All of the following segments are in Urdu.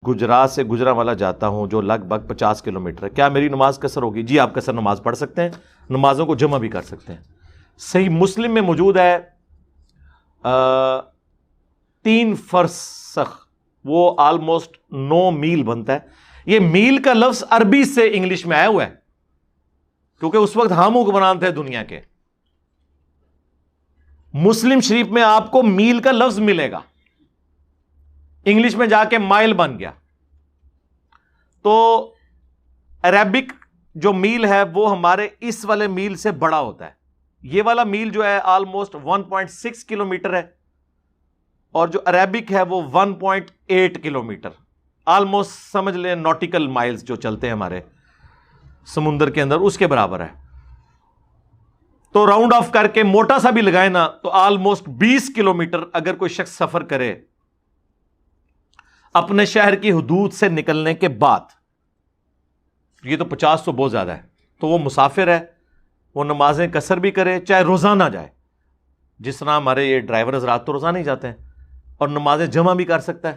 گجرات سے گجرانوالہ جاتا ہوں جو لگ بھگ 50 کلومیٹر ہے، کیا میری نماز قصر ہوگی؟ جی آپ قصر نماز پڑھ سکتے ہیں، نمازوں کو جمع بھی کر سکتے ہیں۔ صحیح مسلم میں موجود ہے 3 فرسخ، وہ آلموسٹ 9 میل بنتا ہے۔ یہ میل کا لفظ عربی سے انگلش میں آیا ہوا ہے، کیونکہ اس وقت ہم حکمران تھے دنیا کے۔ مسلم شریف میں آپ کو میل کا لفظ ملے گا، انگلش میں جا کے مائل بن گیا۔ تو عربک جو میل ہے وہ ہمارے اس والے میل سے بڑا ہوتا ہے۔ یہ والا میل جو ہے آلموسٹ 1.6 کلومیٹر ہے، اور جو عربک ہے وہ 1.8 کلومیٹر، آلموسٹ سمجھ لیں نوٹیکل مائلز جو چلتے ہیں ہمارے سمندر کے اندر، اس کے برابر ہے۔ تو راؤنڈ آف کر کے موٹا سا بھی لگائے نا تو آلموسٹ 20 کلومیٹر اگر کوئی شخص سفر کرے اپنے شہر کی حدود سے نکلنے کے بعد، یہ تو 50 تو بہت زیادہ ہے، تو وہ مسافر ہے، وہ نمازیں قصر بھی کرے چاہے روزانہ جائے، جس طرح ہمارے یہ ڈرائیور حضرات تو روزانہ ہی جاتے ہیں، اور نمازیں جمع بھی کر سکتا ہے،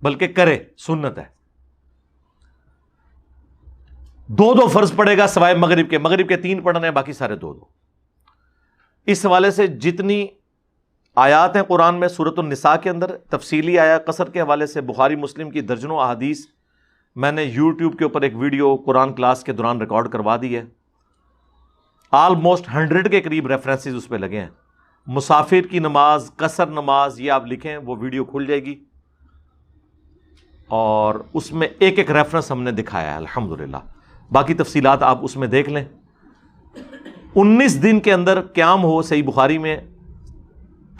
بلکہ کرے، سنت ہے۔ 2 فرض پڑے گا سوائے مغرب کے 3 پڑھنے ہیں، باقی سارے 2۔ اس حوالے سے جتنی آیات ہیں قرآن میں سورۃ النساء کے اندر تفصیلی آیا قصر کے حوالے سے، بخاری مسلم کی درجنوں احادیث میں نے یوٹیوب کے اوپر ایک ویڈیو قرآن کلاس کے دوران ریکارڈ کروا دی ہے، آلموسٹ 100 کے قریب ریفرنسز اس پہ لگے ہیں۔ مسافر کی نماز، قصر نماز، یہ آپ لکھیں وہ ویڈیو کھل جائے گی، اور اس میں ایک ایک ریفرنس ہم نے دکھایا ہے الحمدللہ۔ باقی تفصیلات آپ اس میں دیکھ لیں۔ 19 دن کے اندر قیام ہو، صحیح بخاری میں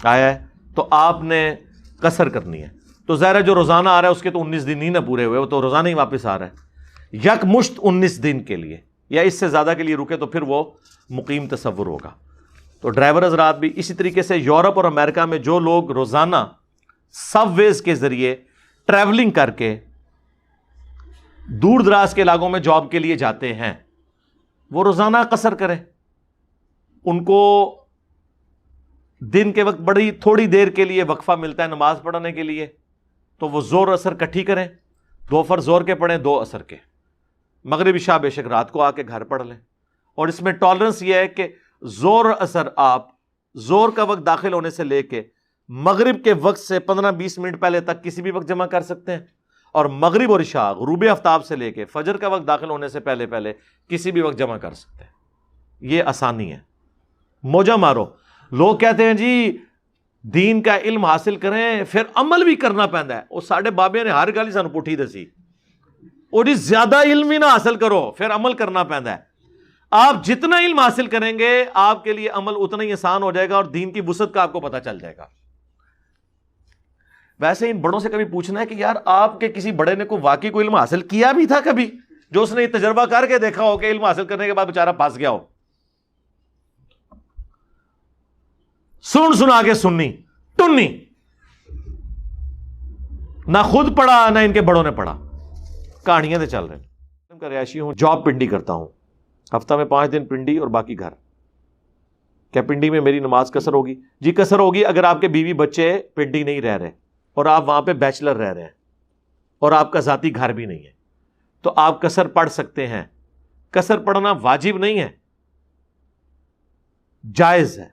آیا ہے، تو آپ نے قصر کرنی ہے۔ تو ظاہر ہے جو روزانہ آ رہا ہے اس کے تو 19 دن ہی نہ پورے ہوئے، وہ تو روزانہ ہی واپس آ رہا ہے۔ یک مشت 19 دن کے لیے یا اس سے زیادہ کے لیے رکے تو پھر وہ مقیم تصور ہوگا۔ تو ڈرائیور حضرات بھی اسی طریقے سے، یورپ اور امریکہ میں جو لوگ روزانہ سب ویز کے ذریعے ٹریولنگ کر کے دور دراز کے علاقوں میں جاب کے لیے جاتے ہیں، وہ روزانہ قصر کریں۔ ان کو دن کے وقت بڑی تھوڑی دیر کے لیے وقفہ ملتا ہے نماز پڑھنے کے لیے، تو وہ زور اثر کٹھی کریں، 2 فرض زور کے پڑھیں، 2 اثر کے، مغرب عشاء بے شک رات کو آ کے گھر پڑھ لیں۔ اور اس میں ٹالرنس یہ ہے کہ زور اثر آپ زور کا وقت داخل ہونے سے لے کے مغرب کے وقت سے 15-20 منٹ پہلے تک کسی بھی وقت جمع کر سکتے ہیں، اور مغرب اور عشاء غروب آفتاب سے لے کے فجر کا وقت داخل ہونے سے پہلے کسی بھی وقت جمع کر سکتے ہیں۔ یہ آسانی ہے، موجہ مارو۔ لوگ کہتے ہیں جی دین کا علم حاصل کریں پھر عمل بھی کرنا پہنتا ہے، وہ ساڈے بابے نے ہر گل سانو پٹھی دسی، اور جی زیادہ علم ہی نہ حاصل کرو پھر عمل کرنا پہنتا ہے۔ آپ جتنا علم حاصل کریں گے آپ کے لیے عمل اتنا ہی آسان ہو جائے گا، اور دین کی وسعت کا آپ کو پتہ چل جائے گا۔ ویسے ان بڑوں سے کبھی پوچھنا ہے کہ یار آپ کے کسی بڑے نے واقعی کوئی علم حاصل کیا بھی تھا کبھی، جو اس نے یہ تجربہ کر کے دیکھا ہو کہ علم حاصل کرنے کے بعد بیچارہ پھنس گیا ہو؟ سنا کے سننی ٹنی، نہ خود پڑھا نہ ان کے بڑوں نے پڑھا، کہانیاں تو چل رہے ہیں۔ کا رہائشی ہوں، جاب پنڈی کرتا ہوں، ہفتہ میں 5 دن پنڈی اور باقی گھر۔ کیا پنڈی میں میری نماز قصر ہوگی؟ جی قصر ہوگی اگر آپ کے بیوی بچے پنڈی نہیں رہ رہے اور آپ وہاں پہ بیچلر رہ رہے ہیں اور آپ کا ذاتی گھر بھی نہیں ہے، تو آپ قصر پڑھ سکتے ہیں۔ قصر پڑھنا واجب نہیں ہے، جائز ہے،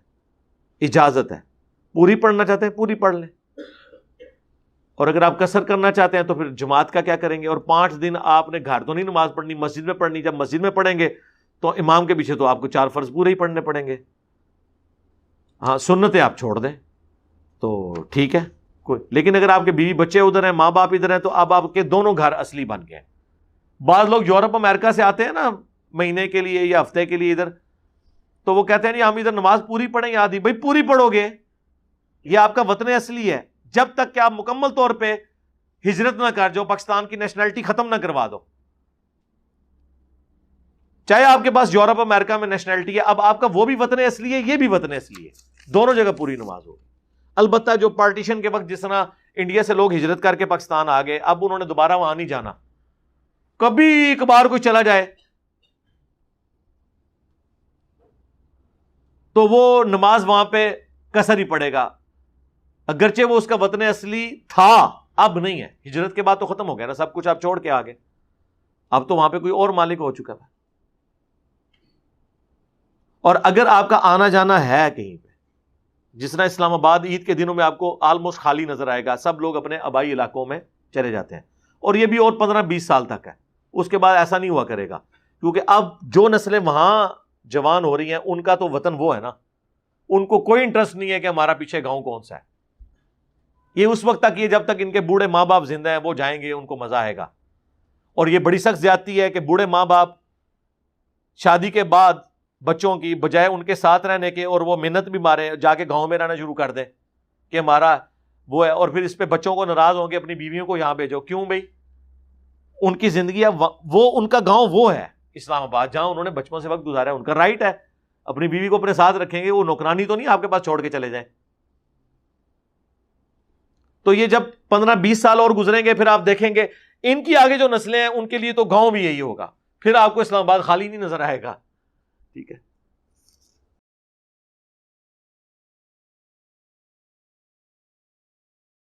اجازت ہے۔ پوری پڑھنا چاہتے ہیں پوری پڑھ لیں، اور اگر آپ قصر کرنا چاہتے ہیں تو پھر جماعت کا کیا کریں گے؟ اور 5 دن آپ نے گھر تو نہیں نماز پڑھنی، مسجد میں پڑھنی۔ جب مسجد میں پڑھیں گے تو امام کے پیچھے تو آپ کو 4 فرض پورے ہی پڑھنے پڑیں گے۔ ہاں سنتیں آپ چھوڑ دیں تو ٹھیک ہے کوئی، لیکن اگر آپ کے بیوی بچے ادھر ہیں، ماں باپ ادھر ہیں، تو اب آپ کے دونوں گھر اصلی بن گئے۔ بعض لوگ یورپ امریکہ سے آتے ہیں نا مہینے کے لیے یا ہفتے کے لیے ادھر، تو وہ کہتے ہیں نہیں ہم ادھر نماز پوری پڑھیں یا آدھی۔ بھائی پوری پڑھو گے، یہ آپ کا وطن اصلی ہے، جب تک کہ آپ مکمل طور پہ ہجرت نہ کر جاؤ، پاکستان کی نیشنلٹی ختم نہ کروا دو۔ چاہے آپ کے پاس یورپ امریکہ میں نیشنلٹی ہے، اب آپ کا وہ بھی وطن اصلی ہے، یہ بھی وطن اصلی ہے، دونوں جگہ پوری نماز ہوگی۔ البتہ جو پارٹیشن کے وقت جس طرح انڈیا سے لوگ ہجرت کر کے پاکستان آ گئے، اب انہوں نے دوبارہ وہاں نہیں جانا، کبھی کبھار کوئی چلا جائے تو وہ نماز وہاں پہ قصر ہی پڑے گا، اگرچہ وہ اس کا وطن اصلی تھا، اب نہیں ہے، ہجرت کے بعد تو ختم ہو گیا نا، سب کچھ آپ چھوڑ کے آگے، اب تو وہاں پہ کوئی اور مالک ہو چکا ہے. اور اگر آپ کا آنا جانا ہے کہیں پہ، جس طرح اسلام آباد عید کے دنوں میں آپ کو آلموسٹ خالی نظر آئے گا، سب لوگ اپنے آبائی علاقوں میں چلے جاتے ہیں، اور یہ بھی اور 15-20 سال تک ہے، اس کے بعد ایسا نہیں ہوا کرے گا، کیونکہ اب جو نسلیں وہاں جوان ہو رہی ہیں ان کا تو وطن وہ ہے نا، ان کو کوئی انٹرسٹ نہیں ہے کہ ہمارا پیچھے گاؤں کون سا ہے. یہ اس وقت تک، یہ جب تک ان کے بوڑھے ماں باپ زندہ ہیں وہ جائیں گے، ان کو مزہ آئے گا. اور یہ بڑی سخت زیادتی ہے کہ بوڑھے ماں باپ شادی کے بعد بچوں کی بجائے ان کے ساتھ رہنے کے، اور وہ منت بھی مارے جا کے گاؤں میں رہنا شروع کر دیں کہ ہمارا وہ ہے، اور پھر اس پہ بچوں کو ناراض ہوں گے، اپنی بیویوں کو یہاں بھیجو. کیوں بھائی؟ ان کی زندگی وہ ان کا گاؤں وہ ہے اسلام آباد، جہاں انہوں نے بچپن سے وقت گزارا ہے، ان کا رائٹ ہے. اپنی بیوی کو اپنے ساتھ رکھیں گے، وہ نوکرانی تو نہیں آپ کے پاس چھوڑ کے چلے جائیں. تو یہ جب 15-20 سال اور گزریں گے، پھر آپ دیکھیں گے ان کی آگے جو نسلیں ہیں ان کے لیے تو گاؤں بھی یہی ہوگا، پھر آپ کو اسلام آباد خالی نہیں نظر آئے گا. ٹھیک ہے.